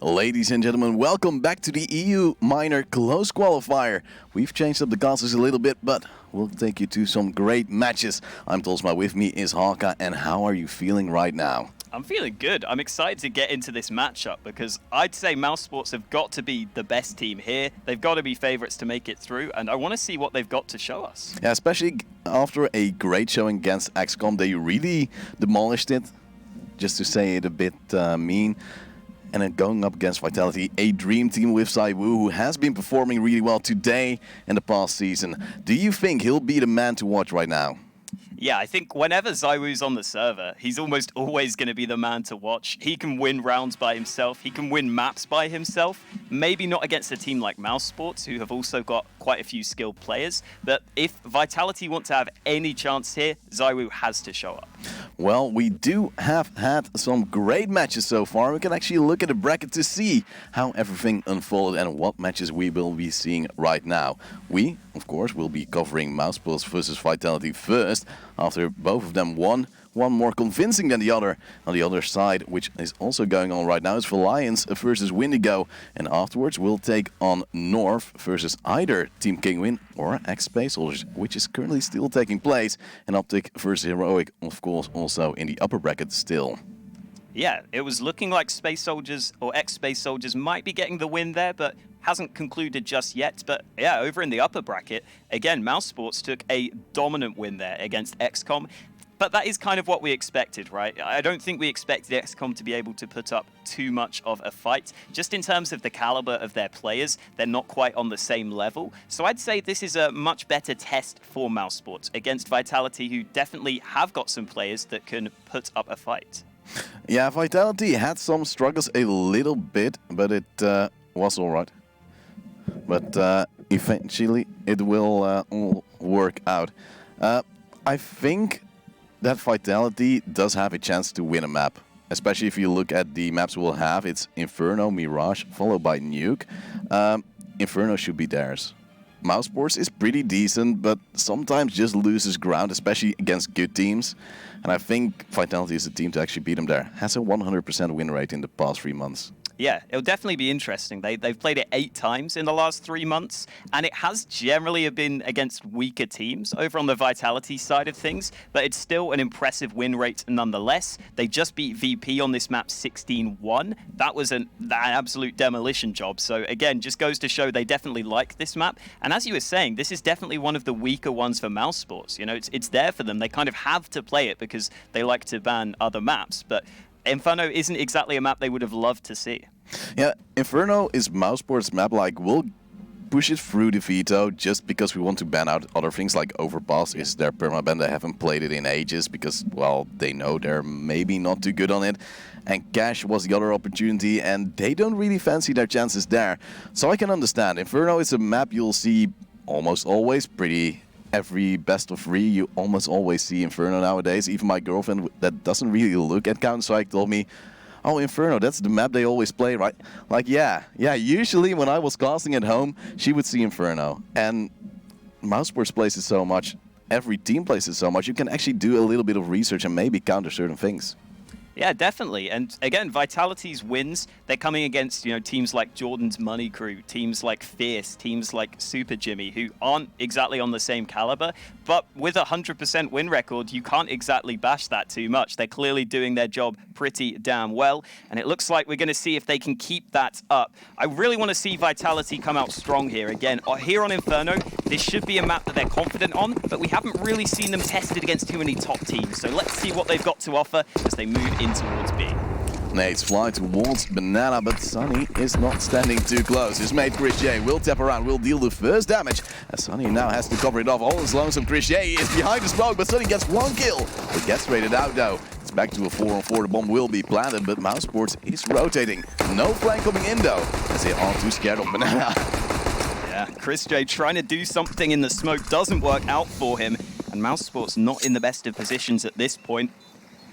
Ladies and gentlemen, welcome back to the EU Minor Close Qualifier. We've changed up the classes a little bit, but we'll take you to some great matches. I'm Tosma, with me is Haka, and how are you feeling right now? I'm feeling good. I'm excited to get into this matchup because I'd say mousesports have got to be the best team here. They've got to be favorites to make it through, and I want to see what they've got to show us. Yeah, especially after a great showing against XCOM, they really demolished it, just to say it a bit mean. And then going up against Vitality, a dream team with ZywOo, who has been performing really well today and the past season. Do you think he'll be the man to watch right now? Yeah, I think whenever ZywOo's on the server, he's almost always going to be the man to watch. He can win rounds by himself. He can win maps by himself. Maybe not against a team like mousesports, who have also got quite a few skilled players. But if Vitality want to have any chance here, ZywOo has to show up. Well, we do have had some great matches so far. We can actually look at the bracket to see how everything unfolded and what matches we will be seeing right now. We, of course, will be covering mousesports versus Vitality first, after both of them won. One more convincing than the other. On the other side, which is also going on right now, is Lions versus Windigo. And afterwards we'll take on North versus either Team Kingwin or X-Space Soldiers, which is currently still taking place. And Optic versus Heroic, of course, also in the upper bracket still. Yeah, it was looking like Space Soldiers or X-Space Soldiers might be getting the win there, but hasn't concluded just yet. But yeah, over in the upper bracket, again, mousesports took a dominant win there against XCOM. But that is kind of what we expected, right? I don't think we expected XCOM to be able to put up too much of a fight. Just in terms of the caliber of their players, they're not quite on the same level. So I'd say this is a much better test for mousesports against Vitality, who definitely have got some players that can put up a fight. Yeah, Vitality had some struggles a little bit, but it was alright. But eventually it will all work out. I think that Vitality does have a chance to win a map. Especially if you look at the maps we'll have. It's Inferno, Mirage, followed by Nuke. Inferno should be theirs. mousesports is pretty decent, but sometimes just loses ground, especially against good teams. And I think Vitality is the team to actually beat them there. Has a 100% win rate in the past 3 months. Yeah, it'll definitely be interesting. They've played it 8 times in the last 3 months, and it has generally been against weaker teams over on the Vitality side of things, but it's still an impressive win rate nonetheless. They just beat VP on this map 16-1. That was an absolute demolition job. So again, just goes to show they definitely like this map. And as you were saying, this is definitely one of the weaker ones for mousesports. You know, it's there for them. They kind of have to play it because they like to ban other maps, but Inferno isn't exactly a map they would have loved to see. Yeah, Inferno is mousesports map, like, we'll push it through the veto just because we want to ban out other things, like Overpass is their permaban. They haven't played it in ages because, well, they know they're maybe not too good on it. And Cash was the other opportunity, and they don't really fancy their chances there. So I can understand. Inferno is a map you'll see almost always, every best of 3, you almost always see Inferno nowadays. Even my girlfriend that doesn't really look at Counter-Strike told me, oh, Inferno, that's the map they always play, right? Like, yeah, usually when I was casting at home, she would see Inferno. And mousesports plays it so much, every team plays it so much, you can actually do a little bit of research and maybe counter certain things. Yeah, definitely. And again, Vitality's wins, they're coming against, teams like Jordan's Money Crew, teams like Fierce, teams like Super Jimmy, who aren't exactly on the same caliber. But with a 100% win record, you can't exactly bash that too much. They're clearly doing their job pretty damn well. And it looks like we're going to see if they can keep that up. I really want to see Vitality come out strong here. Again, here on Inferno, this should be a map that they're confident on, but we haven't really seen them tested against too many top teams. So let's see what they've got to offer as they move in towards B. Nades fly towards Banana, but Sunny is not standing too close. His mate Chris J will tap around, will deal the first damage. As Sunny now has to cover it off. All his lonesome Chris J is behind the smoke, but Sunny gets 1 kill. It gets rated out though. It's back to a 4-on-4. The bomb will be planted, but mousesports is rotating. No flank coming in though, as they are too scared of Banana. Yeah, Chris J trying to do something in the smoke doesn't work out for him, and mousesports not in the best of positions at this point.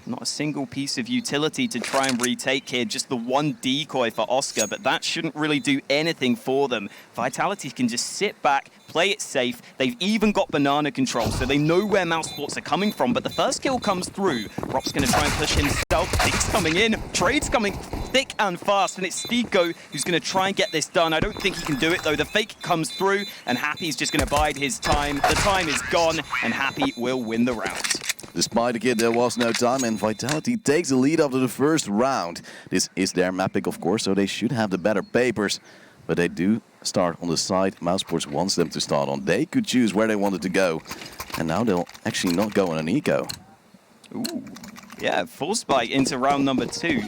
Not a single piece of utility to try and retake here, just the one decoy for Oscar, but that shouldn't really do anything for them. Vitality can just sit back, play it safe. They've even got banana control, so they know where mousesports are coming from, but the first kill comes through. Rop's going to try and push himself. Thick's coming in. Trade's coming thick and fast, and it's Stiko who's going to try and get this done. I don't think he can do it, though. The fake comes through, and Happy's just going to bide his time. The time is gone, and Happy will win the round. Despite the kid, there was no time, and Vitality takes the lead after the first round. This is their map pick, of course, so they should have the better papers. But they do start on the side mousesports wants them to start on. They could choose where they wanted to go, and now they'll actually not go on an eco. Ooh. Yeah, full spike into round number 2.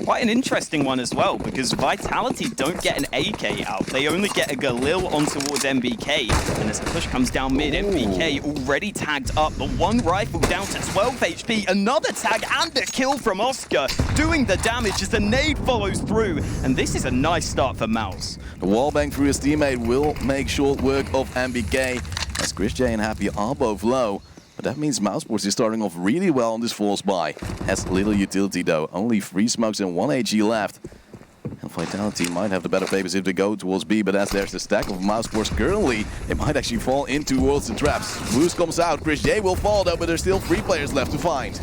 Quite an interesting one as well, because Vitality don't get an AK out. They only get a Galil on towards MBK. And as the push comes down mid, MBK already tagged up. The one rifle down to 12 HP. Another tag and a kill from Oscar, doing the damage as the nade follows through. And this is a nice start for Mouse. The wallbang through his teammate will make short work of MBK, as Chris J and Happy are both low. But that means mousesports is starting off really well on this false buy. Has little utility though, only 3 smokes and 1 AG left. And Vitality might have the better papers if they go towards B, but as there's the stack of mousesports currently, they might actually fall in towards the traps. Boost comes out, Chris J will fall though, but there's still 3 players left to find.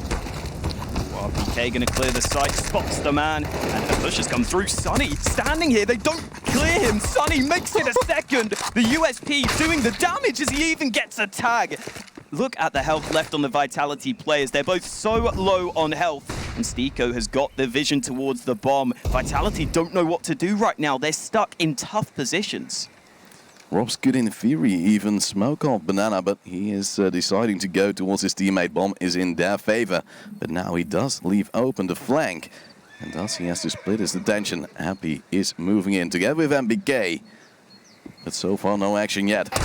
Well, PK gonna clear the site, spots the man, and the push has come through. Sunny standing here, they don't clear him. Sunny makes it a second. The USP doing the damage as he even gets a tag. Look at the health left on the Vitality players. They're both so low on health. And Stiko has got the vision towards the bomb. Vitality don't know what to do right now. They're stuck in tough positions. Rob's could in theory even smoke off Banana, but he is deciding to go towards his teammate. Bomb is in their favor. But now he does leave open the flank. And thus he has to split his attention. Happy is moving in together with MBK. But so far no action yet.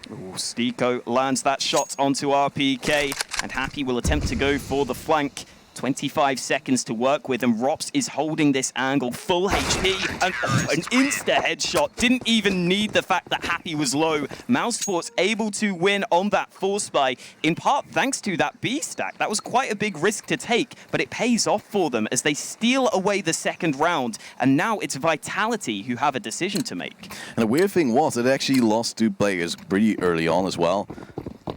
Ooh, Stiko lands that shot onto RPK, and Happy will attempt to go for the flank. 25 seconds to work with, and Rops is holding this angle. Full HP, and an insta headshot. Didn't even need the fact that Happy was low. mousesports able to win on that force buy, in part thanks to that B stack. That was quite a big risk to take, but it pays off for them as they steal away the second round, and now it's Vitality who have a decision to make. And the weird thing was that they actually lost 2 players pretty early on as well.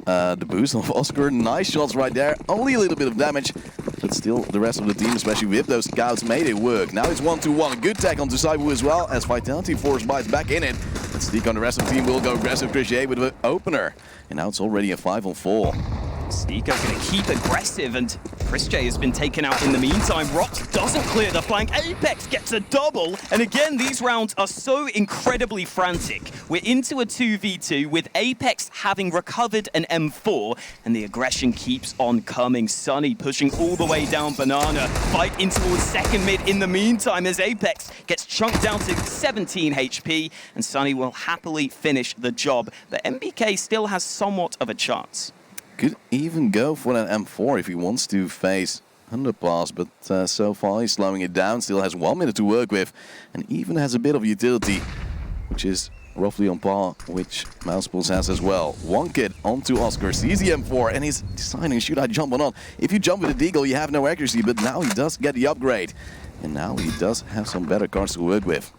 The boost of Oscar, nice shots right there, only a little bit of damage, but still the rest of the team, especially with those scouts, made it work. Now it's 1-2-1, good tag onto Saibu as well, as Vitality force buys back in it. But Steak on the rest of the team will go aggressive, Chris J with the opener, and now it's already a 5-on-4. Stiko going to keep aggressive, and Chris J has been taken out in the meantime. Rops doesn't clear the flank. Apex gets a double, and again, these rounds are so incredibly frantic. We're into a 2v2 with Apex having recovered an M4, and the aggression keeps on coming. Sunny pushing all the way down Banana. Fight in towards second mid in the meantime as Apex gets chunked down to 17 HP, and Sunny will happily finish the job. But MBK still has somewhat of a chance. Could even go for an M4 if he wants to face underpass, but so far he's slowing it down, still has 1 minute to work with, and even has a bit of utility, which is roughly on par, which mousesports has as well. One kid onto Oscar, sees the M4, and he's deciding, should I jump or not? If you jump with the Deagle, you have no accuracy, but now he does get the upgrade, and now he does have some better cards to work with.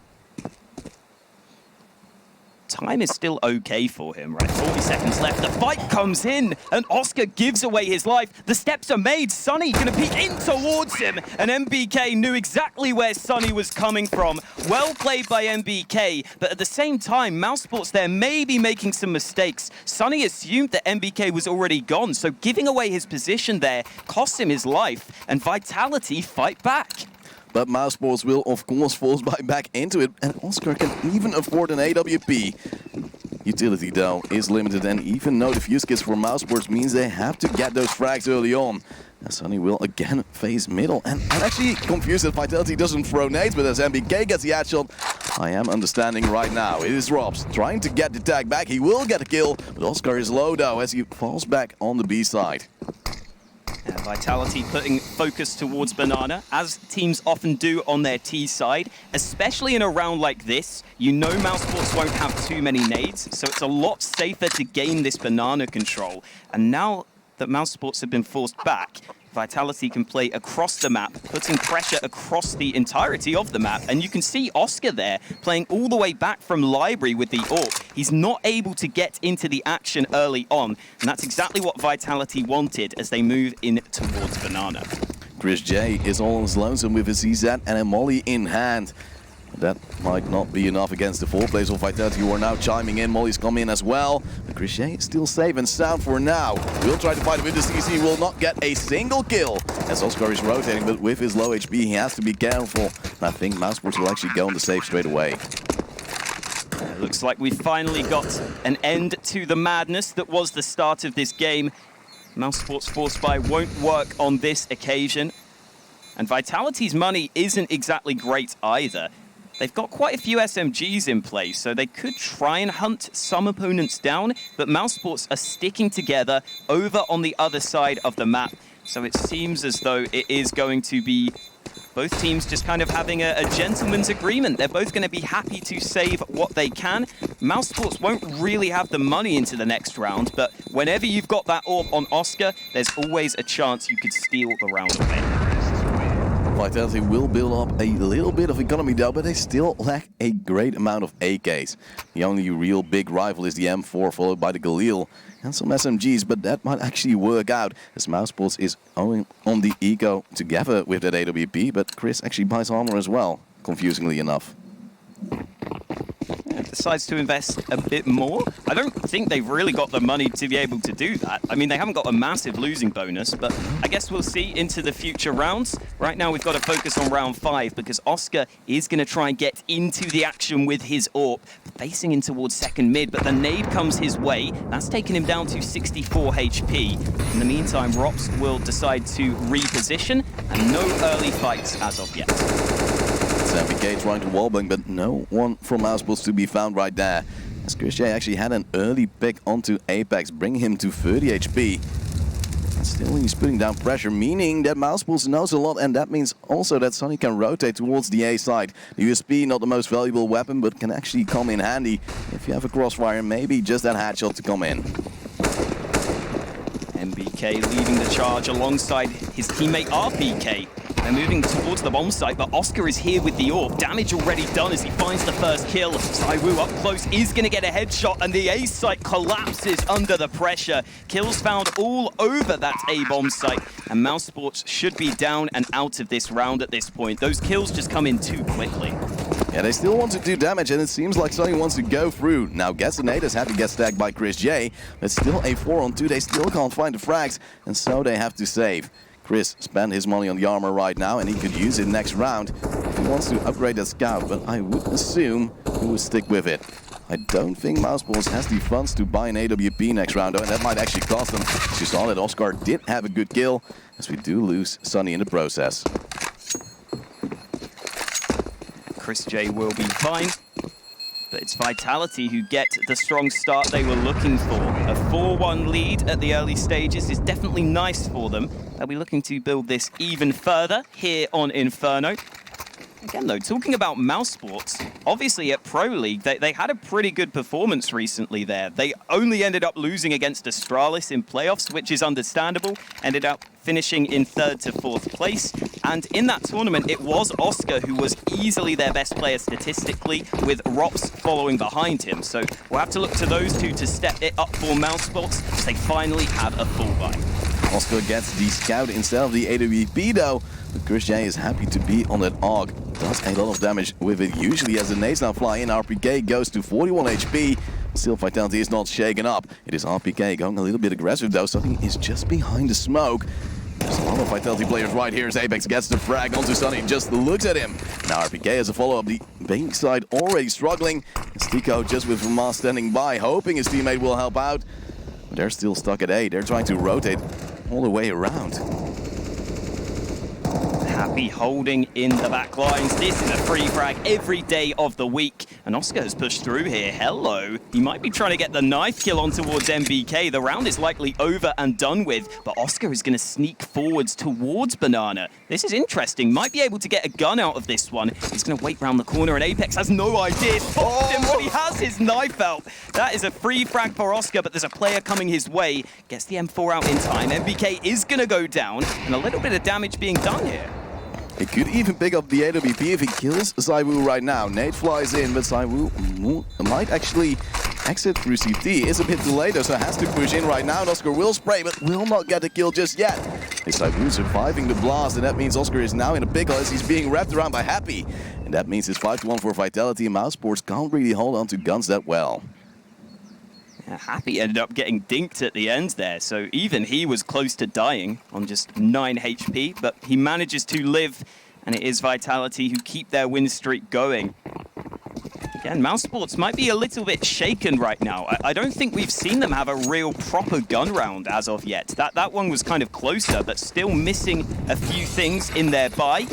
Time is still okay for him, right? 40 seconds left. The fight comes in, and Oscar gives away his life. The steps are made. Sunny gonna peek in towards him, and MBK knew exactly where Sunny was coming from. Well played by MBK, but at the same time, mousesports there may be making some mistakes. Sunny assumed that MBK was already gone, so giving away his position there cost him his life, and Vitality fight back. But mousesports will, of course, force back into it, and Oscar can even afford an AWP. Utility, though, is limited, and even though the fuse kits for mousesports means they have to get those frags early on. And Sunny will again face middle, and I'm actually confused that Vitality doesn't throw nades, but as MBK gets the headshot, I am understanding right now. It is Robs trying to get the tag back. He will get a kill, but Oscar is low, though, as he falls back on the B side. And Vitality putting focus towards Banana, as teams often do on their T side, especially in a round like this. You know mousesports won't have too many nades, so it's a lot safer to gain this Banana control. And now that mousesports have been forced back, Vitality can play across the map, putting pressure across the entirety of the map. And you can see Oscar there playing all the way back from Library with the AWP. He's not able to get into the action early on. And that's exactly what Vitality wanted as they move in towards Banana. Chris J is all on his lonesome with his CZ and a Molly in hand. That might not be enough against the 4 players of Vitality who are now chiming in. Molly's come in as well. But Chris J is still safe and sound for now. Will try to fight with the CC, will not get a single kill. As Oscar is rotating, but with his low HP, he has to be careful. And I think mousesports will actually go on the safe straight away. Looks like we finally got an end to the madness that was the start of this game. mousesports Force Buy won't work on this occasion. And Vitality's money isn't exactly great either. They've got quite a few SMGs in place, so they could try and hunt some opponents down, but mousesports are sticking together over on the other side of the map. So it seems as though it is going to be both teams just kind of having a gentleman's agreement. They're both going to be happy to save what they can. mousesports won't really have the money into the next round, but whenever you've got that AWP on Oscar, there's always a chance you could steal the round away. Vitality will build up a little bit of economy though, but they still lack a great amount of AKs. The only real big rival is the M4, followed by the Galil and some SMGs, but that might actually work out as mousesports is on the eco together with that AWP, but Chris actually buys armor as well, confusingly enough. Decides to invest a bit more. I don't think they've really got the money to be able to do that. I mean, they haven't got a massive losing bonus, but I guess we'll see into the future rounds. Right now, we've got to focus on round 5 because Oscar is going to try and get into the action with his AWP, facing in towards second mid, but the nade comes his way. That's taken him down to 64 HP. In the meantime, Ro2 will decide to reposition, and no early fights as of yet. MPK trying to wallbang, but no one from mousesports to be found right there. As Chris J actually had an early pick onto Apex, bringing him to 30 HP. And still he's putting down pressure, meaning that mousesports knows a lot, and that means also that Sonny can rotate towards the A side. The USP, not the most valuable weapon, but can actually come in handy if you have a crossfire, maybe just that headshot to come in. MBK leading the charge alongside his teammate RPK. They're moving towards the bomb site, but Oscar is here with the AWP. Damage already done as he finds the first kill. Saiwu up close is going to get a headshot, and the A site collapses under the pressure. Kills found all over that A bomb site, and mousesports should be down and out of this round at this point. Those kills just come in too quickly. Yeah, they still want to do damage, and it seems like Sonny wants to go through. Now, Gastonators have to get stacked by Chris J, but still a 4-on-2. They still can't find the frags, and so they have to save. Chris spent his money on the armor right now, and he could use it next round if he wants to upgrade that scout, but I would assume he would stick with it. I don't think mousesports has the funds to buy an AWP next round, though, and that might actually cost them. As you saw that Oscar did have a good kill, as we do lose Sonny in the process. Chris J will be fine, but it's Vitality who get the strong start they were looking for. A 4-1 lead at the early stages is definitely nice for them. They'll be looking to build this even further here on Inferno. Again, though, talking about mousesports, obviously at Pro League, they had a pretty good performance recently there. They only ended up losing against Astralis in playoffs, which is understandable. Ended up finishing in 3rd to 4th place. And in that tournament, it was Oscar who was easily their best player statistically, with Ro2 following behind him. So we'll have to look to those two to step it up for mousesports as they finally have a full buy. Oscar gets the scout instead of the AWP though, but Chris J is happy to be on that AUG. Does a lot of damage with it, usually as the nades now fly in. RPK goes to 41 HP. Still, Vitality is not shaken up. It is RPK going a little bit aggressive though, so he is just behind the smoke. There's a lot of Vitality players right here as Apex gets the frag onto Sonny, just looks at him. Now RPK has a follow-up, the bank side already struggling. Stico just with Vermaas standing by, hoping his teammate will help out. But they're still stuck at A. They're trying to rotate all the way around. Happy holding in the back lines. This is a free frag every day of the week. And Oscar has pushed through here. Hello. He might be trying to get the knife kill on towards MBK. The round is likely over and done with. But Oscar is going to sneak forwards towards Banana. This is interesting. Might be able to get a gun out of this one. He's going to wait round the corner and Apex has no idea. Popped him, but he has his knife out. That is a free frag for Oscar, but there's a player coming his way. Gets the M4 out in time. MBK is going to go down. And a little bit of damage being done here. He could even pick up the AWP if he kills ZywOo right now. Nade flies in, but ZywOo might actually exit through CT. Is a bit delayed though, so has to push in right now. And Oscar will spray, but will not get the kill just yet. Is ZywOo surviving the blast, and that means Oscar is now in a pickle as he's being wrapped around by Happy. And that means it's 5-1 for Vitality, and mousesports can't really hold on to guns that well. Happy ended up getting dinked at the end there, so even he was close to dying on just 9 HP, but he manages to live, and it is Vitality who keep their win streak going. Again, mousesports might be a little bit shaken right now. I don't think we've seen them have a real proper gun round as of yet. That one was kind of closer, but still missing a few things in their buy.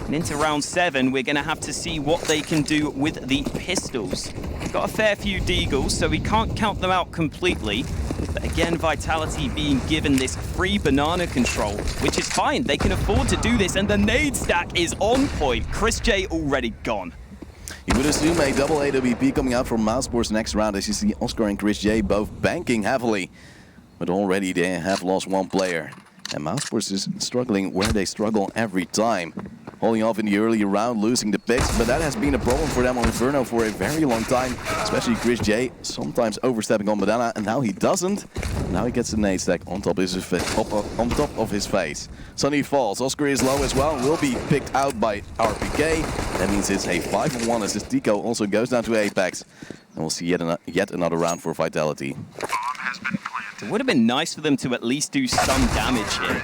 And into round 7, we're going to have to see what they can do with the pistols. They've got a fair few deagles, so we can't count them out completely. But again, Vitality being given this free banana control, which is fine. They can afford to do this, and the nade stack is on point. ChrisJ already gone. You would assume a double AWP coming out from mousesports next round as you see Oscar and ChrisJ both banking heavily. But already they have lost one player. And mousesports is struggling where they struggle every time. Holding off in the early round, losing the picks, but that has been a problem for them on Inferno for a very long time. Especially ChrisJ, sometimes overstepping on Banana, and now he doesn't. Now he gets the nade stack on top of his face. Sunny falls. Oscar is low as well, will be picked out by RPK. That means it's a 5-1 as this Tico also goes down to Apex. And we'll see yet another round for Vitality. It would have been nice for them to at least do some damage here.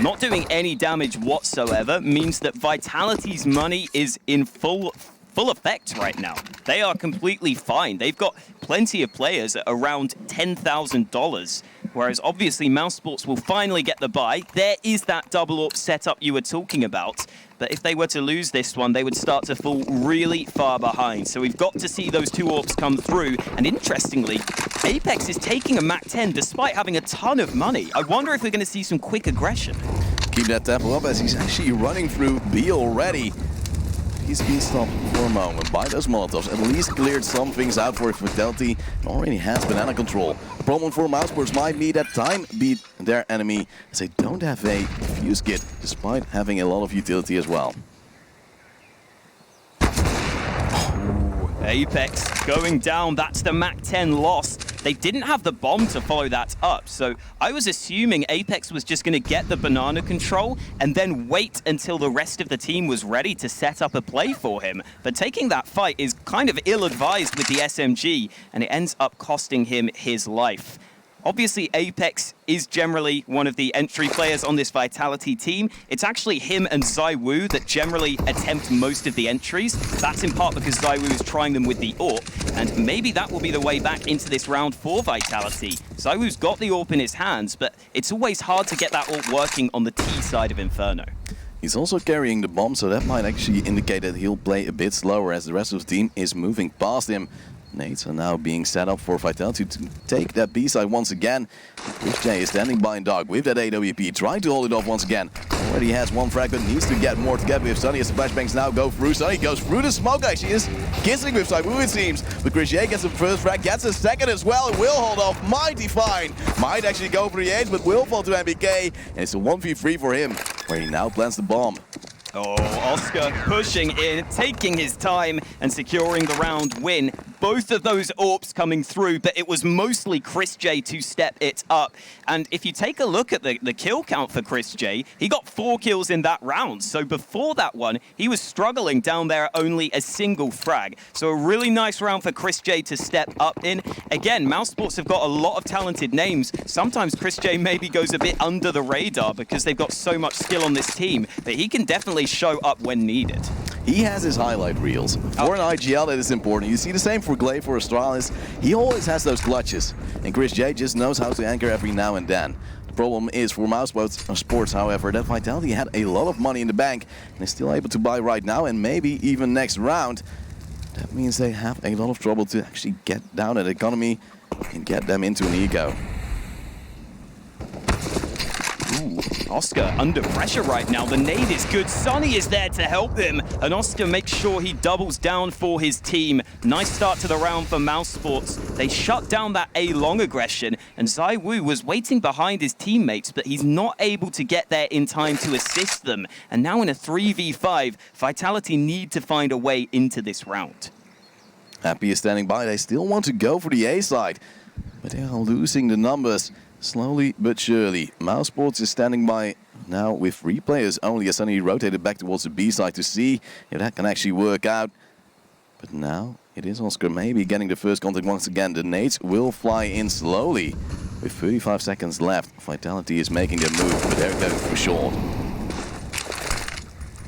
Not doing any damage whatsoever means that Vitality's money is in full effect right now. They are completely fine. They've got plenty of players at around $10,000. Whereas obviously mousesports will finally get the buy. There is that double AWP setup you were talking about. But if they were to lose this one, they would start to fall really far behind. So we've got to see those 2 AWPs come through. And interestingly, Apex is taking a MAC-10 despite having a ton of money. I wonder if we're going to see some quick aggression. Keep that tempo up as he's actually running through B already. He's been stopped for a moment by those Molotovs. At least cleared some things out for Vitality and already has banana control. The problem for mousesports might be that time beat their enemy as they don't have a fuse kit despite having a lot of utility as well. Apex going down, that's the MAC-10 lost. They didn't have the bomb to follow that up, so I was assuming Apex was just going to get the banana control and then wait until the rest of the team was ready to set up a play for him. But taking that fight is kind of ill-advised with the SMG, and it ends up costing him his life. Obviously, Apex is generally one of the entry players on this Vitality team. It's actually him and ZywOo that generally attempt most of the entries. That's in part because ZywOo is trying them with the AWP, and maybe that will be the way back into this round for Vitality. ZywOo's got the AWP in his hands, but it's always hard to get that AWP working on the T side of Inferno. He's also carrying the bomb, so that might actually indicate that he'll play a bit slower as the rest of the team is moving past him. Nades are now being set up for Vitality to take that B side once again. ChrisJ is standing by in dark with that AWP, trying to hold it off once again. Already has one frag, but needs to get more together with Sunny as the flashbangs now go through. Sunny goes through the smoke, actually is kissing with ZywOo it seems. But ChrisJ gets the first frag, gets a second as well, and will hold off mighty fine. Might actually go for the edge, but will fall to MBK. And it's a 1v3 for him, where he now plants the bomb. Oh, Oscar pushing in, taking his time and securing the round win. Both of those AWPs coming through, but it was mostly ChrisJ to step it up. And if you take a look at the kill count for ChrisJ, he got 4 kills in that round. So before that one, he was struggling down there at only a single frag. So a really nice round for ChrisJ to step up in. Again, mousesports have got a lot of talented names. Sometimes ChrisJ maybe goes a bit under the radar because they've got so much skill on this team, but he can definitely show up when needed. He has his highlight reels. For an IGL, that is important. You see the same for Glaive, for Astralis. He always has those clutches. And ChrisJ just knows how to anchor every now and then. Problem is for mousesports, however, that Vitality had a lot of money in the bank and is still able to buy right now and maybe even next round. That means they have a lot of trouble to actually get down that economy and get them into an ego. Ooh, Oscar under pressure right now. The nade is good. Sunny is there to help him. And Oscar makes sure he doubles down for his team. Nice start to the round for mousesports. They shut down that A-long aggression. And ZywOo was waiting behind his teammates, but he's not able to get there in time to assist them. And now in a 3v5, Vitality need to find a way into this round. Happy is standing by. They still want to go for the A side, but they are losing the numbers. Slowly but surely. mousesports is standing by now with 3 players only as Sunny rotated back towards the B side to see if that can actually work out. But now it is Oscar maybe getting the first contact once again. The nades will fly in slowly. With 35 seconds left, Vitality is making their move, but they're going for short.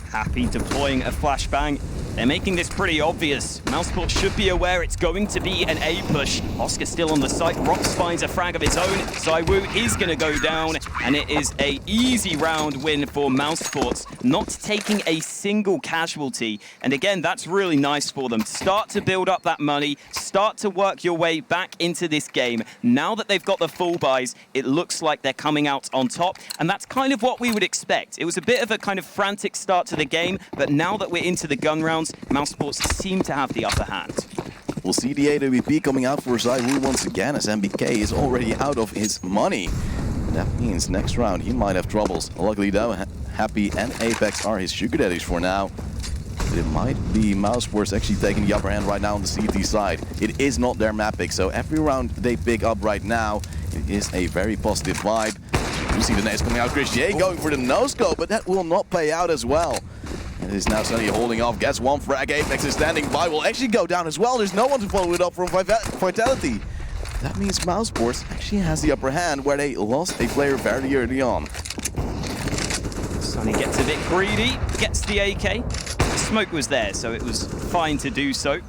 Happy deploying a flashbang. They're making this pretty obvious. mousesports should be aware it's going to be an A push. Oscar still on the site. Rox finds a frag of his own. ZywOo is going to go down, and it is an easy round win for mousesports, not taking a single casualty. And again, that's really nice for them. Start to build up that money, start to work your way back into this game. Now that they've got the full buys, it looks like they're coming out on top, and that's kind of what we would expect. It was a bit of a kind of frantic start to the game, but now that we're into the gun rounds, mousesports seem to have the upper hand. We'll see the AWP coming out for ZywOo once again as MBK is already out of his money. That means next round he might have troubles. Luckily though, Happy and Apex are his sugar daddies for now. But it might be mousesports actually taking the upper hand right now on the CT side. It is not their map pick, so every round they pick up right now, it is a very positive vibe. You see the nades coming out. Christier going for the no-scope, but that will not pay out as well. It is now Sunny holding off, gets one frag. Apex is standing by, will actually go down as well. There's no one to follow it up from Vitality. That means mousesports actually has the upper hand where they lost a player very early on. Sunny gets a bit greedy, gets the AK. The smoke was there, so it was fine to do so.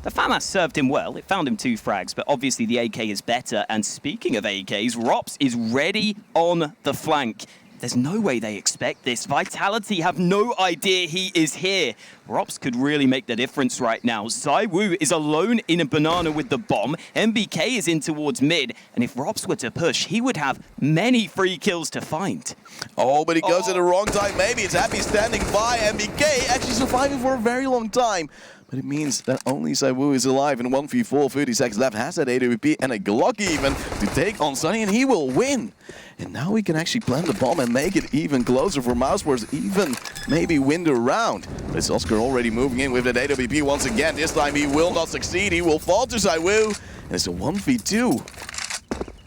The FAMAS served him well. It found him 2 frags, but obviously the AK is better. And speaking of AKs, Ro2 is ready on the flank. There's no way they expect this. Vitality have no idea he is here. Ro2 could really make the difference right now. ZywOo is alone in a banana with the bomb. MBK is in towards mid. And if Ro2 were to push, he would have many free kills to find. Oh, but he goes at the wrong time. Maybe it's Happy standing by. MBK actually surviving for a very long time. But it means that only ZywOo is alive in 1v4, 30 seconds left, has that AWP and a Glock even to take on Sunny, and he will win. And now we can actually plant the bomb and make it even closer for mousesports, even maybe win the round. But it's Oscar already moving in with that AWP once again. This time he will not succeed, he will fall to ZywOo, and it's a 1v2.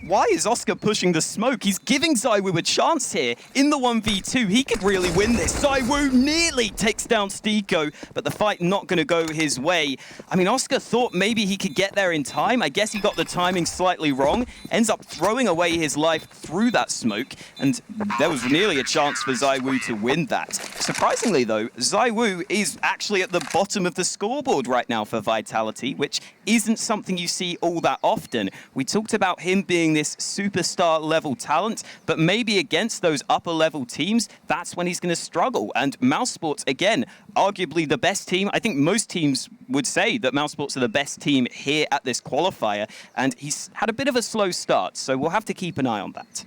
Why is Oscar pushing the smoke? He's giving ZywOo a chance here. In the 1v2, he could really win this. ZywOo nearly takes down Stiko, but the fight not going to go his way. I mean, Oscar thought maybe he could get there in time. I guess he got the timing slightly wrong. Ends up throwing away his life through that smoke, and there was nearly a chance for ZywOo to win that. Surprisingly, though, ZywOo is actually at the bottom of the scoreboard right now for Vitality, which isn't something you see all that often. We talked about him being this superstar level talent, but maybe against those upper level teams, that's when he's going to struggle. And mousesports, again, arguably the best team. I think most teams would say that mousesports are the best team here at this qualifier, and he's had a bit of a slow start, so we'll have to keep an eye on that.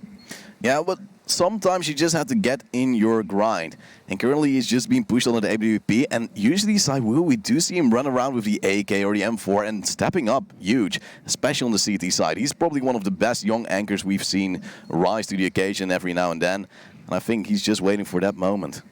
Yeah, but sometimes you just have to get in your grind. And currently he's just being pushed on the AWP, and usually ZywOo, we do see him run around with the AK or the M4 and stepping up huge, especially on the CT side. He's probably one of the best young anchors we've seen rise to the occasion every now and then, and I think he's just waiting for that moment.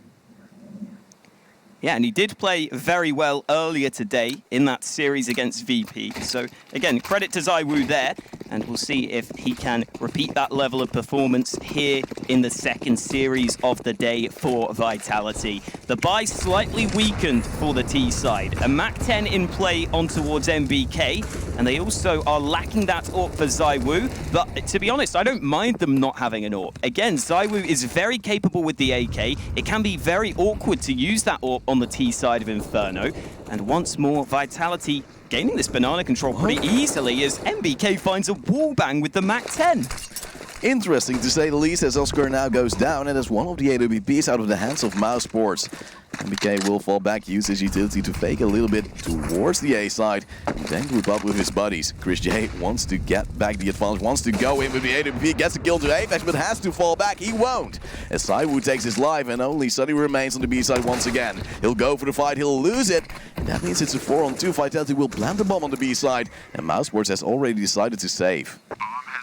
Yeah, and he did play very well earlier today in that series against VP. So, again, credit to ZywOo there. And we'll see if he can repeat that level of performance here in the second series of the day for Vitality. The buy slightly weakened for the T side. A MAC-10 in play on towards MBK. And they also are lacking that AWP for ZywOo. But to be honest, I don't mind them not having an AWP. Again, ZywOo is very capable with the AK. It can be very awkward to use that AWP on the T side of Inferno. And once more, Vitality gaining this banana control pretty easily as MBK finds a wall bang with the MAC-10. Interesting to say the least, as Oscar now goes down, and as one of the AWPs out of the hands of mousesports. MBK will fall back, use his utility to fake a little bit towards the A side, and then group up with his buddies. Chris J wants to get back the advantage, wants to go in with the AWP, gets the kill to Apex, but has to fall back. He won't, as Saiwu takes his life, and only Sunny remains on the B side once again. He'll go for the fight, he'll lose it, and that means it's a 4-on-2. Vitality will plant the bomb on the B side, and mousesports has already decided to save.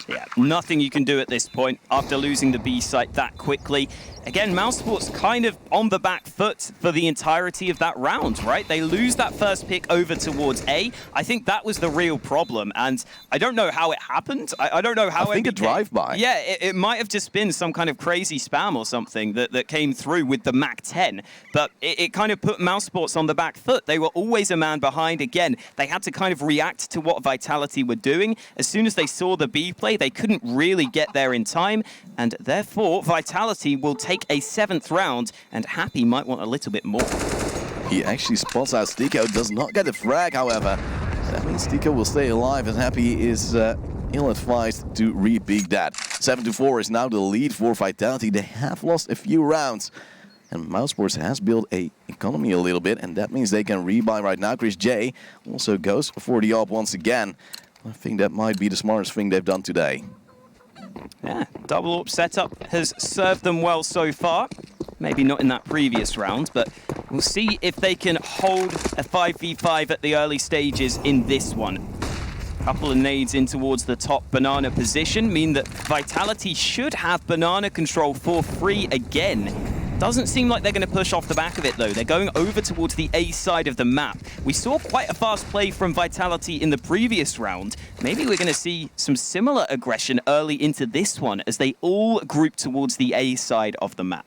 Yeah, nothing you can do at this point after losing the B site that quickly. Again, mousesports kind of on the back foot for the entirety of that round, right? They lose that first pick over towards A. I think that was the real problem, and I don't know how it happened. I don't know how I think a drive-by. Yeah, it might have just been some kind of crazy spam or something that came through with the MAC-10, but it kind of put mousesports on the back foot. They were always a man behind. Again, they had to kind of react to what Vitality were doing. As soon as they saw the B play, they couldn't really get there in time, and therefore Vitality will take a 7th round, and Happy might want a little bit more. He actually spots out Stico, does not get the frag, however. That means Stico will stay alive, and Happy is ill-advised to repeat that. 7-4 is now the lead for Vitality. They have lost a few rounds, and mousesports has built a economy a little bit, and that means they can rebuy right now. Chris J also goes for the op once again. I think that might be the smartest thing they've done today. Yeah, double AWP setup has served them well so far. Maybe not in that previous round, but we'll see if they can hold a 5v5 at the early stages in this one. Couple of nades in towards the top banana position mean that Vitality should have banana control for free again. Doesn't seem like they're going to push off the back of it, though. They're going over towards the A side of the map. We saw quite a fast play from Vitality in the previous round. Maybe we're going to see some similar aggression early into this one as they all group towards the A side of the map.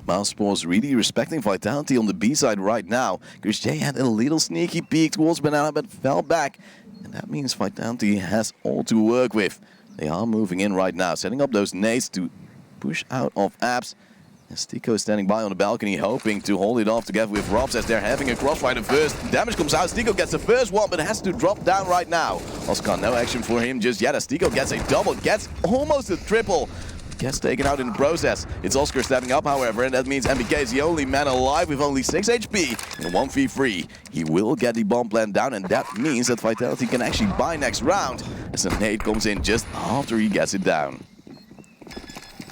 mousesports really respecting Vitality on the B side right now. Chris J had a little sneaky peek towards banana, but fell back. And that means Vitality has all to work with. They are moving in right now, setting up those nades to push out of apps. And Stico is standing by on the balcony, hoping to hold it off together with Robs as they're having a crossfire first. Damage comes out, Stico gets the first one, but has to drop down right now. Oscar, no action for him just yet, as Stico gets a double, gets almost a triple. Gets taken out in the process. It's Oscar stepping up, however, and that means MBK is the only man alive with only 6 HP in 1v3. He will get the bomb plant down, and that means that Vitality can actually buy next round, as a nade comes in just after he gets it down.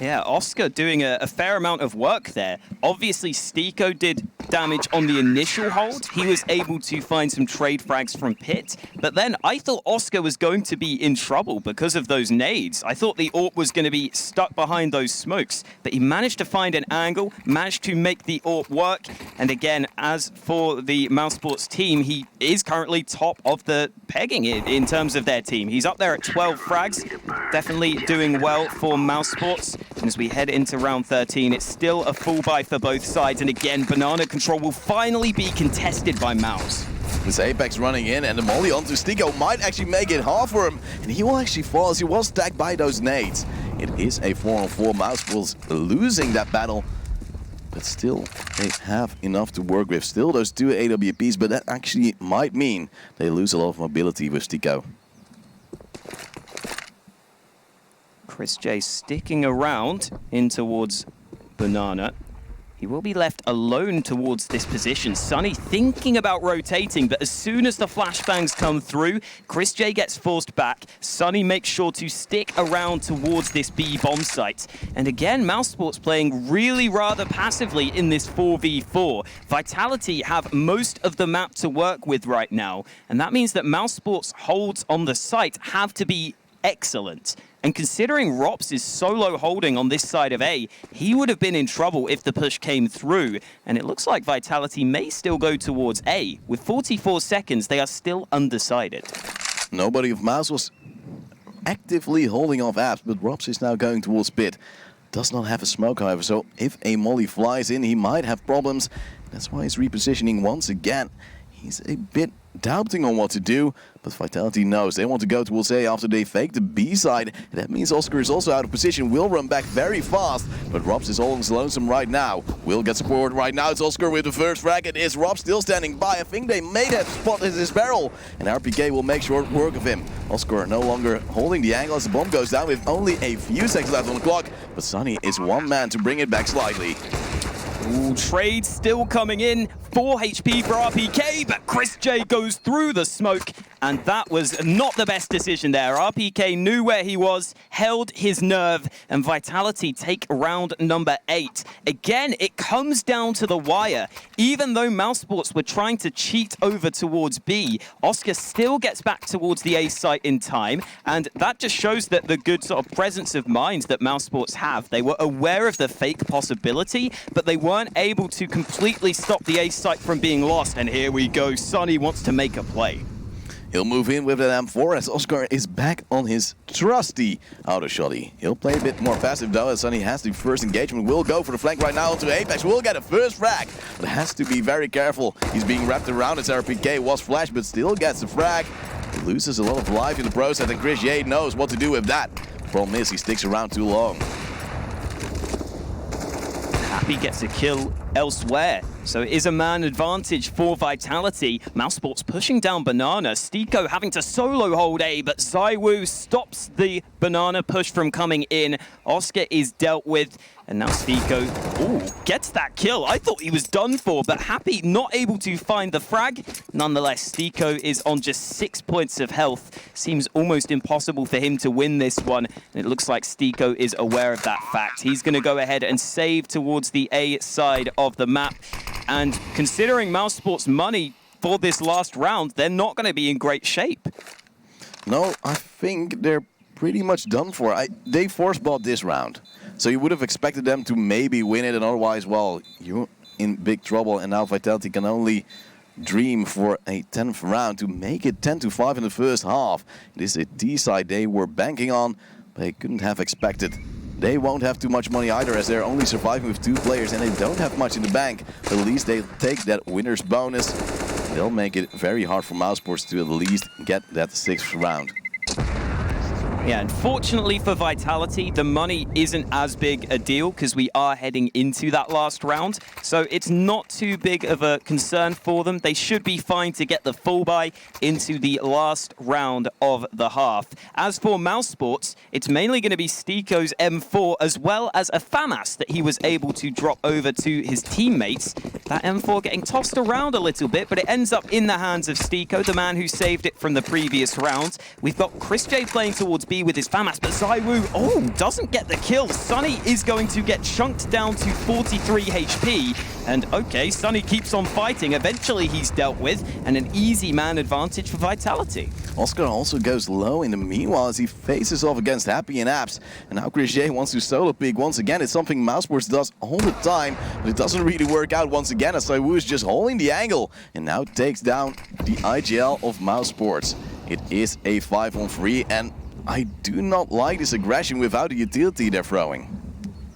Yeah, Oscar doing a fair amount of work there. Obviously, Stico did damage on the initial hold. He was able to find some trade frags from Pit. But then I thought Oscar was going to be in trouble because of those nades. I thought the AWP was going to be stuck behind those smokes. But he managed to find an angle, managed to make the AWP work. And again, as for the mousesports team, he is currently top of the pegging in terms of their team. He's up there at 12 frags. Definitely doing well for mousesports. And as we head into round 13, it's still a full buy for both sides. And again, banana control will finally be contested by Mouse. This Apex running in, and the molly onto Stico might actually make it hard for him. And he will actually fall as he was tagged by those nades. It is a 4-on-4. mousesports losing that battle. But still, they have enough to work with. Still those 2 AWPs, but that actually might mean they lose a lot of mobility with Stico. Chris J sticking around in towards banana. He will be left alone towards this position. Sunny thinking about rotating, but as soon as the flashbangs come through, Chris J gets forced back. Sunny makes sure to stick around towards this B bomb site. And again, mousesports playing really rather passively in this 4v4. Vitality have most of the map to work with right now. And that means that mousesports holds on the site have to be excellent. And considering Rops' solo holding on this side of A, he would have been in trouble if the push came through. And it looks like Vitality may still go towards A. With 44 seconds, they are still undecided. Nobody of Mouse was actively holding off apps, but Rops is now going towards Pit. Does not have a smoke, however, so if a molly flies in, he might have problems. That's why he's repositioning once again. he's a bit doubting on what to do, but Vitality knows they want to go towards A after they fake the B side. And that means Oscar is also out of position, will run back very fast, but Robs is all on his lonesome right now. Will get support right now. It's Oscar with the first frag. It is Rob still standing by. I think they may have spotted his barrel, and RPK will make short work of him. Oscar no longer holding the angle as the bomb goes down with only a few seconds left on the clock, but Sunny is one man to bring it back slightly. Ooh, trade still coming in. 4 HP for RPK, but Chris J goes through the smoke, and that was not the best decision there. RPK knew where he was, held his nerve, and Vitality take round number 8. Again, it comes down to the wire. Even though mousesports were trying to cheat over towards B, Oscar still gets back towards the A site in time, and that just shows that the good sort of presence of mind that mousesports have. They were aware of the fake possibility, but they weren't able to completely stop the A site from being lost. And here we go, Sunny wants to make a play. He'll move in with an M4 as Oscar is back on his trusty auto shotty. He'll play a bit more passive though, as Sunny has the first engagement. Will go for the flank right now onto Apex. Will get a first frag, but has to be very careful. He's being wrapped around as RPK was flashed, but still gets the frag. He loses a lot of life in the process, and Chris J knows what to do with that. Problem is, he sticks around too long. Happy gets a kill elsewhere. So it is a man advantage for Vitality. mousesports pushing down Banana. Stiko having to solo hold A, but ZywOo stops the Banana push from coming in. Oscar is dealt with, and now Stiko, gets that kill. I thought he was done for, but Happy not able to find the frag. Nonetheless, Stiko is on just 6 points of health. Seems almost impossible for him to win this one. And it looks like Stiko is aware of that fact. He's going to go ahead and save towards the A side of the map. And considering mousesports' money for this last round, they're not going to be in great shape. No, I think they're pretty much done for. They force bought this round. So you would have expected them to maybe win it, and otherwise, well, you're in big trouble. And now Vitality can only dream for a 10th round to make it 10-5 in the first half. This is a D side they were banking on, but they couldn't have expected. They won't have too much money either, as they're only surviving with 2 players and they don't have much in the bank. But at least they'll take that winner's bonus. They'll make it very hard for mousesports to at least get that 6th round. Yeah, unfortunately for Vitality, the money isn't as big a deal because we are heading into that last round. So it's not too big of a concern for them. They should be fine to get the full buy into the last round of the half. As for mousesports, it's mainly going to be Stiko's M4 as well as a FAMAS that he was able to drop over to his teammates. That M4 getting tossed around a little bit, but it ends up in the hands of Stiko, the man who saved it from the previous round. We've got Chris J playing towards B with his FAMAS, but ZywOo, doesn't get the kill. Sunny is going to get chunked down to 43 HP. And okay, Sunny keeps on fighting. Eventually he's dealt with, and an easy man advantage for Vitality. Oscar also goes low in the meanwhile as he faces off against Happy and Apps. And now Chris J wants to solo pick once again. It's something mousesports does all the time, but it doesn't really work out once again as ZywOo is just holding the angle and now takes down the IGL of mousesports. It is a 5-on-3, and I do not like this aggression without the utility they're throwing.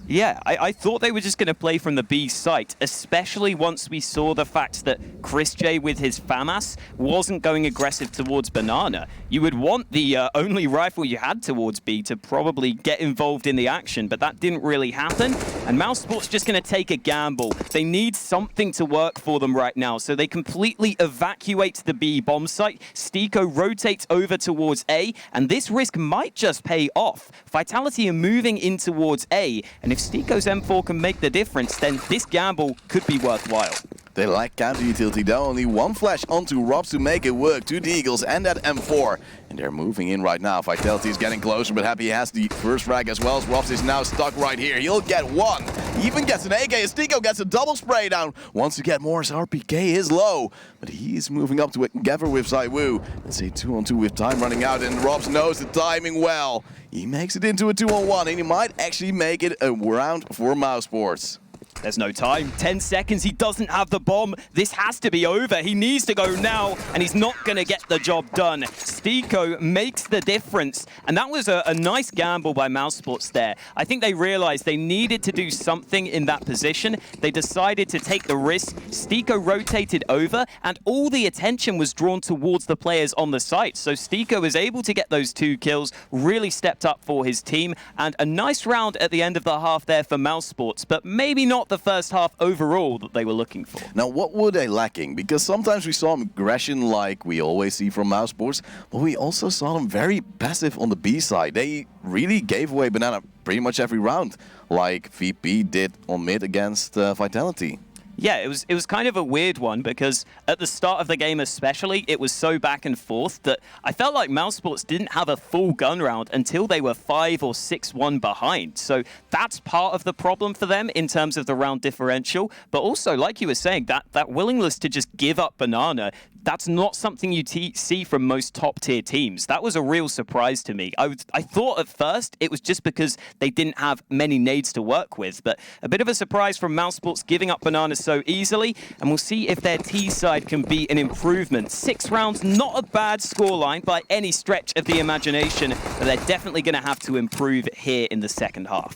Yeah, I thought they were just going to play from the B site, especially once we saw the fact that Chris J with his FAMAS wasn't going aggressive towards Banana. You would want the only rifle you had towards B to probably get involved in the action, but that didn't really happen. And mousesports just going to take a gamble. They need something to work for them right now, so they completely evacuate the B bomb site. Stiko rotates over towards A, and this risk might just pay off. Vitality are moving in towards A, and if Stiko's M4 can make the difference, then this gamble could be worthwhile. They lack counter utility though, only one flash onto Robs to make it work. 2 Deagles and that M4. And they're moving in right now. Vitality is getting closer, but Happy has the first frag as well. As Robs is now stuck right here. He'll get one. He even gets an AK as Stiko gets a double spray down. Wants to get more as RPK is low. But he's moving up together with ZywOo. Let's say 2-on-2 with time running out, and Robs knows the timing well. He makes it into a 2-on-1, and he might actually make it a round for mousesports. There's no time. 10 seconds. He doesn't have the bomb. This has to be over. He needs to go now, and he's not going to get the job done. Stiko makes the difference, and that was a nice gamble by mousesports there. I think they realized they needed to do something in that position. They decided to take the risk. Stiko rotated over, and all the attention was drawn towards the players on the site. So Stiko was able to get those 2 kills, really stepped up for his team, and a nice round at the end of the half there for mousesports, but maybe not the first half overall that they were looking for. Now, what were they lacking? Because sometimes we saw aggression like we always see from mousesports, but we also saw them very passive on the B side. They really gave away banana pretty much every round, like VP did on mid against Vitality. Yeah, it was kind of a weird one because at the start of the game especially, it was so back and forth that I felt like mousesports didn't have a full gun round until they were 5 or 6-1 behind. So that's part of the problem for them in terms of the round differential. But also, like you were saying, that willingness to just give up banana, that's not something you see from most top-tier teams. That was a real surprise to me. I thought at first it was just because they didn't have many nades to work with, but a bit of a surprise from mousesports giving up bananas so easily, and we'll see if their T side can be an improvement. 6 rounds, not a bad scoreline by any stretch of the imagination, but they're definitely going to have to improve here in the second half.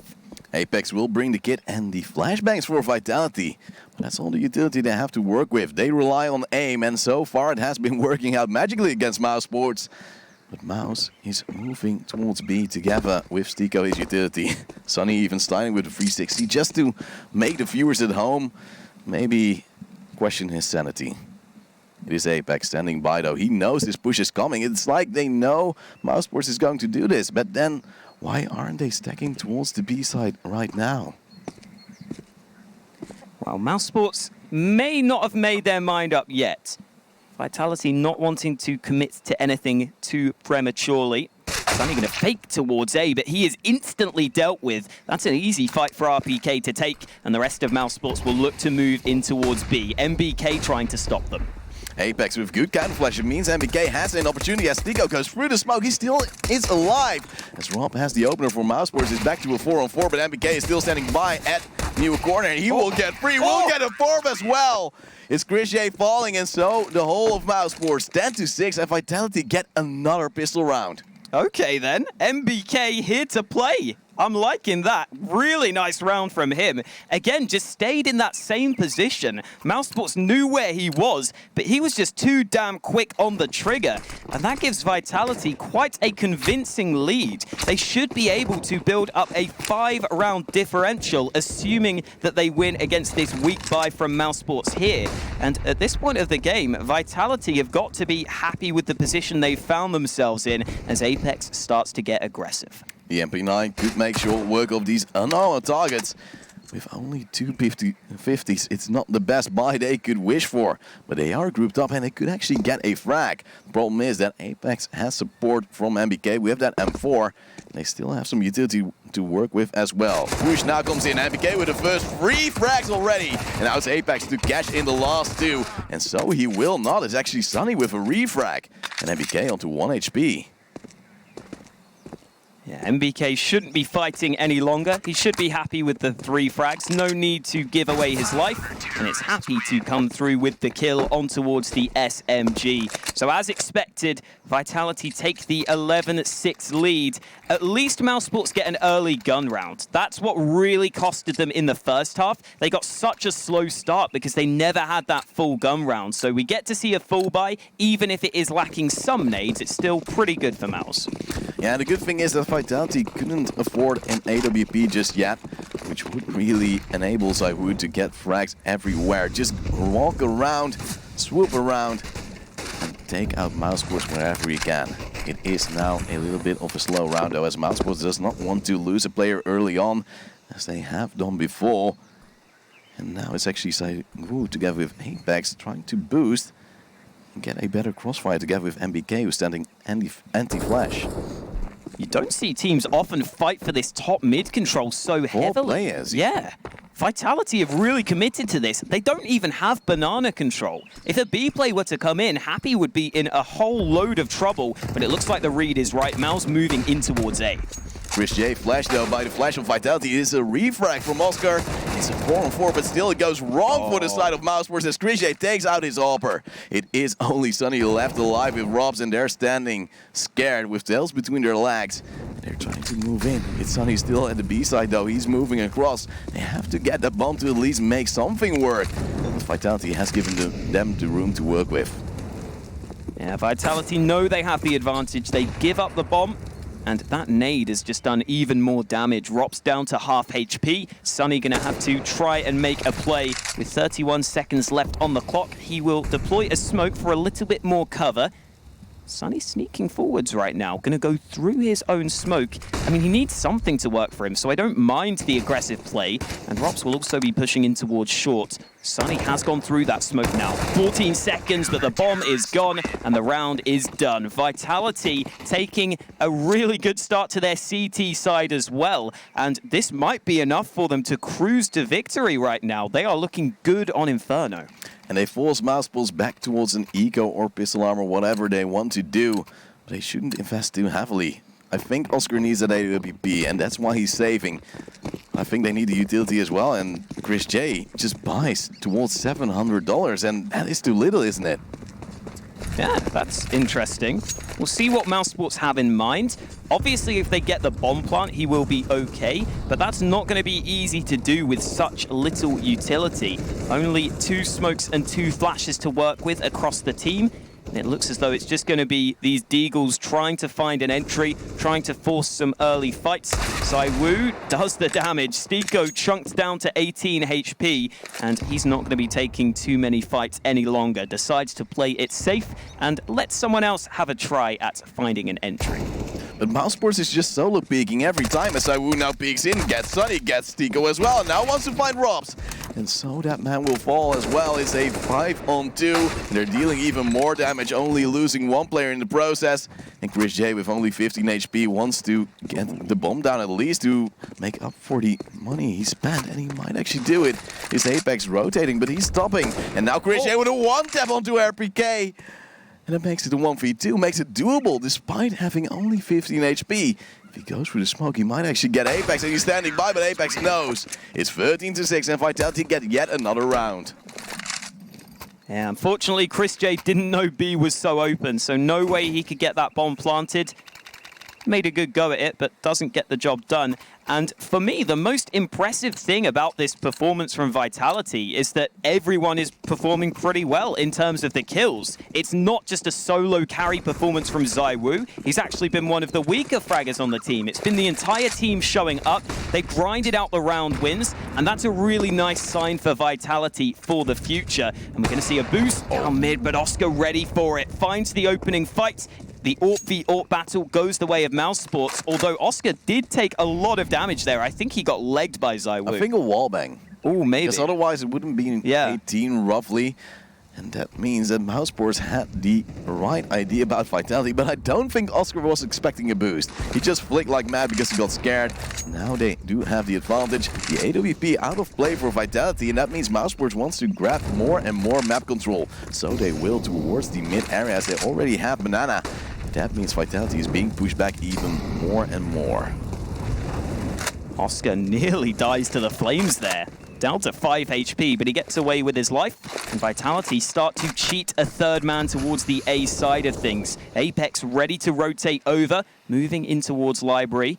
Apex will bring the kit and the flashbangs for Vitality. But that's all the utility they have to work with. They rely on aim, and so far it has been working out magically against mousesports. But Mouse is moving towards B together with Stiko, his utility. Sunny even starting with a 360 just to make the viewers at home maybe question his sanity. It is Apex standing by though. He knows this push is coming. It's like they know mousesports is going to do this, but then why aren't they stacking towards the B side right now? Well, mousesports may not have made their mind up yet. Vitality not wanting to commit to anything too prematurely. Sunny going to fake towards A, but he is instantly dealt with. That's an easy fight for RPK to take, and the rest of mousesports will look to move in towards B. MBK trying to stop them. Apex with good camouflage. It means MBK has an opportunity as Stiko goes through the smoke. He still is alive. As Rob has the opener for mousesports, it's back to a 4-on-4, but MBK is still standing by at near corner. He will get free. Will get a farm as well. It's Grishay falling, and so the whole of mousesports 10-6, and Vitality get another pistol round. Okay then, MBK here to play. I'm liking that. Really nice round from him. Again, just stayed in that same position. mousesports knew where he was, but he was just too damn quick on the trigger. And that gives Vitality quite a convincing lead. They should be able to build up a 5-round differential, assuming that they win against this weak buy from mousesports here. And at this point of the game, Vitality have got to be happy with the position they've found themselves in as Apex starts to get aggressive. The MP9 could make short work of these unarmored targets. With only 2 50s, it's not the best buy they could wish for. But they are grouped up and they could actually get a frag. The problem is that Apex has support from MBK with that M4. They still have some utility to work with as well. Push now comes in. MBK with the first 3 frags already. And now it's Apex to catch in the last 2. And so he will not. It's actually Sunny with a refrag. And MBK onto 1 HP. Yeah, MBK shouldn't be fighting any longer. He should be happy with the 3 frags. No need to give away his life. And it's happy to come through with the kill on towards the SMG. So as expected, Vitality take the 11-6 lead. At least mousesports get an early gun round. That's what really costed them in the first half. They got such a slow start because they never had that full gun round. So we get to see a full buy. Even if it is lacking some nades, it's still pretty good for Mouse. Yeah, the good thing is that Vitality couldn't afford an AWP just yet, which would really enable Zaiwood to get frags everywhere. Just walk around, swoop around, and take out mousesports wherever he can. It is now a little bit of a slow round though, as mousesports does not want to lose a player early on, as they have done before. And now it's actually Zaiwood together with Apex trying to boost and get a better crossfire together with MBK, who's standing anti-flash. You don't see teams often fight for this top mid control so heavily. 4 players. Yeah. Vitality have really committed to this. They don't even have banana control. If a B play were to come in, Happy would be in a whole load of trouble, but it looks like the read is right. Mal's moving in towards A. Chris J flashed though by the flash of Vitality. It is a refrag from Oscar. It's a 4-on-4, but still it goes wrong for the side of mousesports as Chris J takes out his hopper. It is only Sunny left alive with Robs, and they're standing scared with tails between their legs. They're trying to move in. It's Sunny still at the B side though. He's moving across. They have to get that bomb to at least make something work. But Vitality has given them the room to work with. Yeah, Vitality know they have the advantage. They give up the bomb, and that nade has just done even more damage. Rop's down to half HP. Sunny gonna have to try and make a play. With 31 seconds left on the clock, he will deploy a smoke for a little bit more cover. Sunny sneaking forwards right now, gonna go through his own smoke. I mean, he needs something to work for him, so I don't mind the aggressive play. And Rops will also be pushing in towards short. Sunny has gone through that smoke now. 14 seconds, but the bomb is gone, and the round is done. Vitality taking a really good start to their CT side as well, and this might be enough for them to cruise to victory right now. They are looking good on Inferno. And they force mousesports back towards an eco or pistol armor, whatever they want to do. But they shouldn't invest too heavily. I think Oscar needs that AWP, and that's why he's saving. I think they need the utility as well, and Chris J just buys towards $700, and that is too little, isn't it? Yeah, that's interesting. We'll see what mousesports have in mind. Obviously, if they get the bomb plant, he will be okay, but that's not going to be easy to do with such little utility. Only 2 smokes and 2 flashes to work with across the team. And it looks as though it's just going to be these Deagles trying to find an entry, trying to force some early fights. ZywOo does the damage. Stiko chunked down to 18 HP, and he's not going to be taking too many fights any longer. Decides to play it safe and let someone else have a try at finding an entry. But mousesports is just solo peeking every time as ZywOo now peeks in, gets Sunny, gets Stiko as well, now wants to find Robs. And so that man will fall as well. It's a 5-on-2. They're dealing even more damage, only losing 1 player in the process. And Chris J with only 15 HP wants to get the bomb down at least to make up for the money he spent. And he might actually do it. His Apex rotating, but he's stopping. And now Chris J with a 1-tap onto RPK. And that makes it a 1v2, makes it doable despite having only 15 HP. If he goes through the smoke, he might actually get Apex, and he's standing by, but Apex knows. It's 13-6, and Vitality get yet another round. Yeah, unfortunately, Chris J didn't know B was so open, so no way he could get that bomb planted. Made a good go at it, but doesn't get the job done. And for me, the most impressive thing about this performance from Vitality is that everyone is performing pretty well in terms of the kills. It's not just a solo carry performance from ZywOo. He's actually been one of the weaker fraggers on the team. It's been the entire team showing up. They grinded out the round wins, and that's a really nice sign for Vitality for the future. And we're going to see a boost down mid, but Oscar ready for it. Finds the opening fight. The AWP v AWP battle goes the way of mousesports, although Oscar did take a lot of damage there. I think he got legged by ZywOo. I think a wallbang. Oh, maybe. Because otherwise it wouldn't be 18 roughly. And that means that mousesports had the right idea about Vitality, but I don't think Oscar was expecting a boost. He just flicked like mad because he got scared. Now they do have the advantage. The AWP out of play for Vitality, and that means mousesports wants to grab more and more map control. So they will towards the mid area as they already have Banana. That means Vitality is being pushed back even more and more. Oscar nearly dies to the flames there. Down to 5 HP, but he gets away with his life. And Vitality start to cheat a 3rd man towards the A side of things. Apex ready to rotate over, moving in towards Library.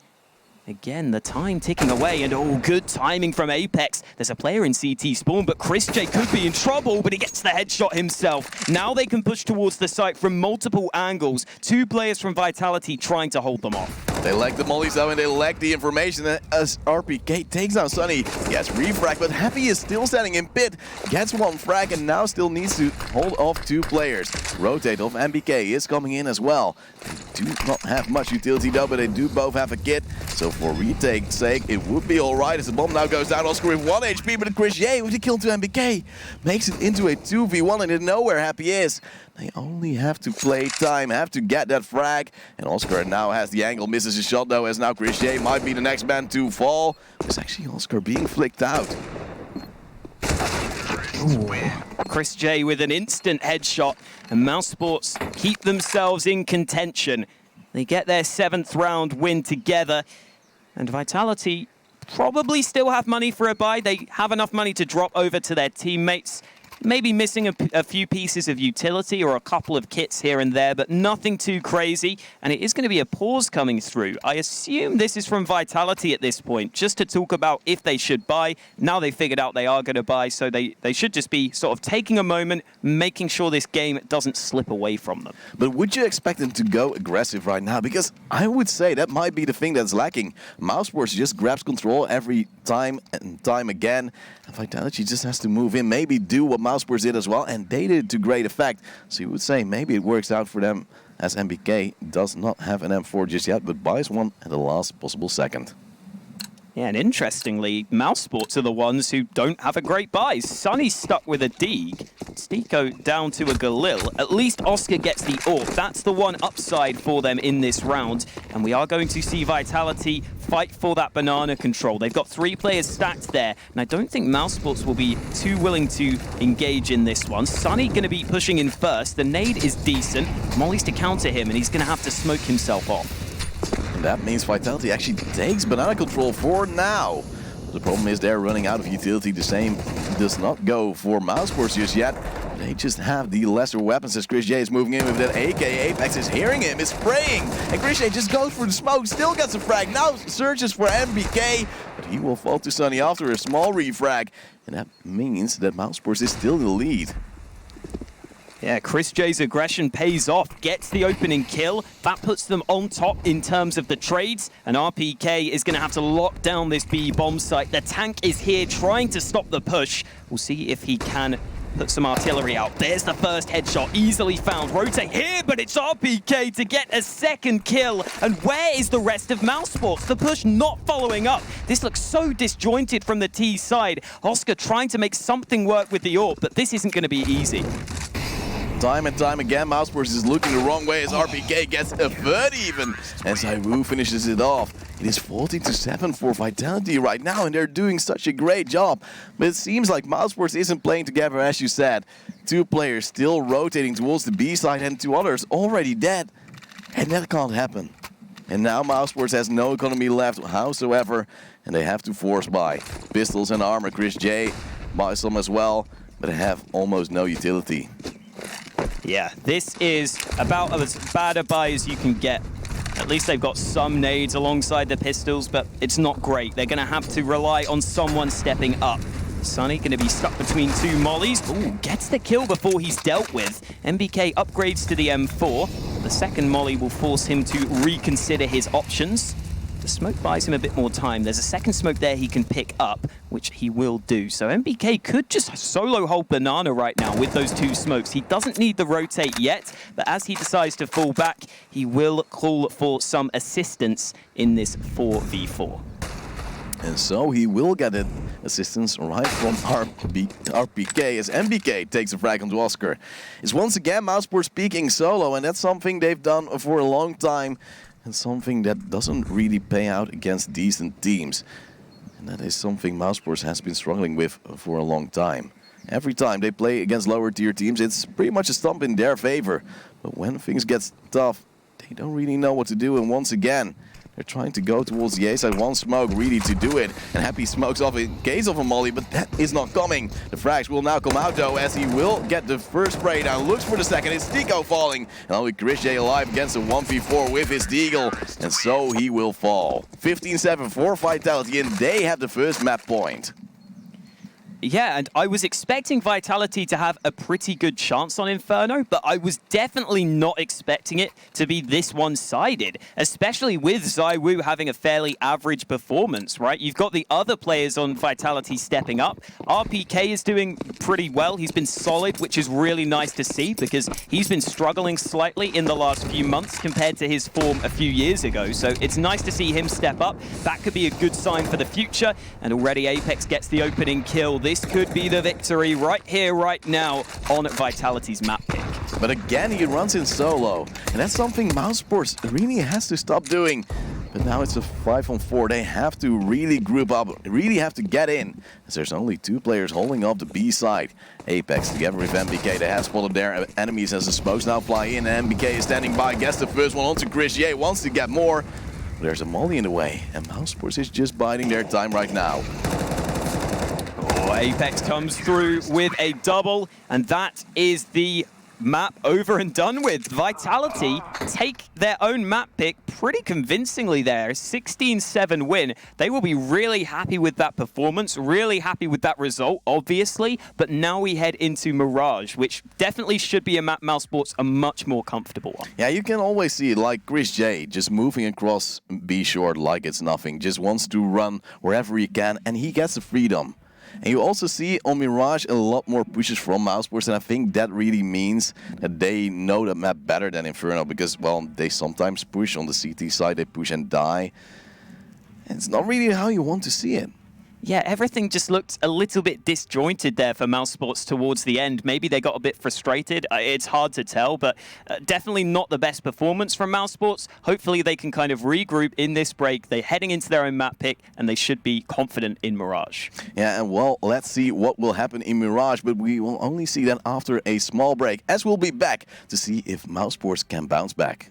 Again, the time ticking away, and oh, good timing from Apex. There's a player in CT spawn, but Chris J could be in trouble, but he gets the headshot himself. Now they can push towards the site from multiple angles. 2 players from Vitality trying to hold them off. They lack the mollies though, and they lack the information as RPK takes down Sunny. Yes, refrag, but Happy is still standing in pit. Gets 1 frag and now still needs to hold off 2 players. Rotate off MBK is coming in as well. They do not have much utility though, but they do both have a kit. So for retake's sake, it would be alright as the bomb now goes down. Oscar with 1 HP, but Chris J with the kill to MBK makes it into a 2v1, and they know where Happy is. They only have to play time, have to get that frag. And Oscar now has the angle, misses his shot though, as now Chris J might be the next man to fall. It's actually Oscar being flicked out. Ooh. Chris J with an instant headshot, and mousesports keep themselves in contention. They get their 7th round win together. And Vitality probably still have money for a buy. They have enough money to drop over to their teammates. Maybe missing a few pieces of utility or a couple of kits here and there, but nothing too crazy. And it is going to be a pause coming through. I assume this is from Vitality at this point, just to talk about if they should buy. Now they figured out they are going to buy, so they should just be sort of taking a moment, making sure this game doesn't slip away from them. But would you expect them to go aggressive right now? Because I would say that might be the thing that's lacking. mousesports just grabs control every time and time again. And Vitality just has to move in, maybe do what mousesports did as well, and they did it to great effect. So you would say maybe it works out for them, as MBK does not have an M4 just yet, but buys one at the last possible second. Yeah, and interestingly, mousesports are the ones who don't have a great buy. Sunny's stuck with a Deeg. Stiko down to a Galil. At least Oscar gets the AWP. That's the one upside for them in this round. And we are going to see Vitality fight for that banana control. They've got 3 players stacked there. And I don't think mousesports will be too willing to engage in this one. Sunny going to be pushing in first. The nade is decent. Molly's to counter him, and he's going to have to smoke himself off. And that means Vitality actually takes banana control for now. The problem is they're running out of utility. The same does not go for mousesports just yet. They just have the lesser weapons as Chris J is moving in with that AK. Apex is hearing him, is spraying. And Chris J just goes for the smoke, still gets a frag. Now searches for MBK, but he will fall to Sunny after a small refrag. And that means that mousesports is still in the lead. Yeah, Chris J's aggression pays off, gets the opening kill. That puts them on top in terms of the trades, and RPK is going to have to lock down this B bomb site. The tank is here trying to stop the push. We'll see if he can put some artillery out. There's the first headshot, easily found. Rotate here, but it's RPK to get a second kill. And where is the rest of mousesports? The push not following up. This looks so disjointed from the T side. Oscar trying to make something work with the AWP, but this isn't going to be easy. Time and time again, mousesports is looking the wrong way as RPK gets a third even. And Zaiwu finishes it off. It is 14-7 for Vitality right now, and they're doing such a great job. But it seems like mousesports isn't playing together, as you said. 2 players still rotating towards the B side and 2 others already dead. And that can't happen. And now mousesports has no economy left howsoever, and they have to force buy. Pistols and armor, Chris J buys some as well, but they have almost no utility. Yeah, this is about as bad a buy as you can get. At least they've got some nades alongside the pistols, but it's not great. They're going to have to rely on someone stepping up. Sunny going to be stuck between 2 mollies. Ooh, gets the kill before he's dealt with. MBK upgrades to the M4. The second molly will force him to reconsider his options. The smoke buys him a bit more time. There's a second smoke there he can pick up, which he will do. So MBK could just solo hold banana right now with those 2 smokes. He doesn't need the rotate yet, but as he decides to fall back, he will call for some assistance in this 4v4. And so he will get an assistance right from RPK as MBK takes a frag onto Oscar. It's once again mousesports peeking solo, and that's something they've done for a long time. And something that doesn't really pay out against decent teams. And that is something mousesports has been struggling with for a long time. Every time they play against lower tier teams, it's pretty much a stump in their favor. But when things get tough, they don't really know what to do. And once again, they're trying to go towards the A side. 1 smoke really to do it. And Happy smokes off in case of a molly, but that is not coming. The frags will now come out though, as he will get the first spray down. Looks for the second. It's Stiko falling. And only Chris J alive against a 1v4 with his Deagle. And so he will fall. 15-7 for Vitality, and they have the first map point. Yeah, and I was expecting Vitality to have a pretty good chance on Inferno, but I was definitely not expecting it to be this one-sided, especially with Zaiwu having a fairly average performance, right? You've got the other players on Vitality stepping up. RPK is doing pretty well. He's been solid, which is really nice to see because he's been struggling slightly in the last few months compared to his form a few years ago. So it's nice to see him step up. That could be a good sign for the future. And already Apex gets the opening kill. This could be the victory right here, right now on Vitality's map pick. But again, he runs in solo. And that's something mousesports really has to stop doing. But now it's a 5-on-4. They have to really group up, really have to get in. As there's only 2 players holding up the B side. Apex together with MBK. They have spotted their enemies as the smokes now fly in. And MBK is standing by, gets the first one onto Chris J. Wants to get more. There's a molly in the way, and mousesports is just biding their time right now. Oh, Apex comes through with a double, and that is the map over and done with. Vitality take their own map pick pretty convincingly there. 16-7 win. They will be really happy with that performance, really happy with that result, obviously. But now we head into Mirage, which definitely should be a map mousesports are much more comfortable on. Yeah, you can always see it, like Chris J, just moving across B short like it's nothing. Just wants to run wherever he can, and he gets the freedom. And you also see on Mirage a lot more pushes from mousesports, and I think that really means that they know the map better than Inferno, because, well, they sometimes push on the CT side, they push and die. And it's not really how you want to see it. Yeah, everything just looked a little bit disjointed there for mousesports towards the end. Maybe they got a bit frustrated. It's hard to tell, but definitely not the best performance from mousesports. Hopefully they can kind of regroup in this break. They're heading into their own map pick, and they should be confident in Mirage. Yeah, and well, let's see what will happen in Mirage, but we will only see that after a small break, as we'll be back to see if mousesports can bounce back.